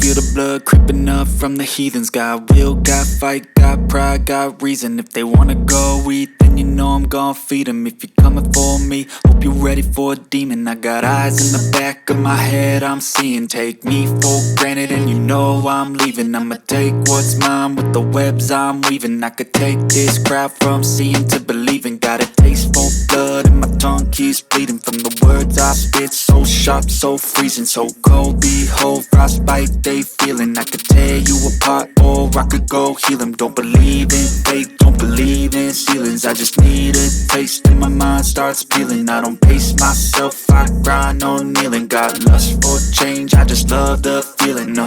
feel the blood creeping up from the heathens. Got will, got fight, got pride, got reason. If they wanna go eat, then you know I'm gon' feed them. If you're coming for me, hope you're ready for a demon. I got eyes in the back of my head, I'm seeing. Take me for granted and you know I'm leaving. I'ma take what's mine with the webs I'm weaving. I could take this crowd from seeing to believing. Got a taste for blood and my tongue keeps bleeding from the words I spit. So sharp, so freezing, so cold. Behold, frostbite they feeling. I could tear you apart or I could go heal them. Don't believe in fate, don't believe in ceilings. I just need a taste and my mind starts peeling. I don't pace myself, I grind on kneeling. Got lust for change, I just love the feeling.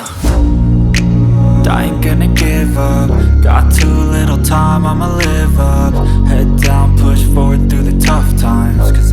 I ain't gonna give up. Got too little time, I'ma live up. Head down, push forward through the tough times, 'cause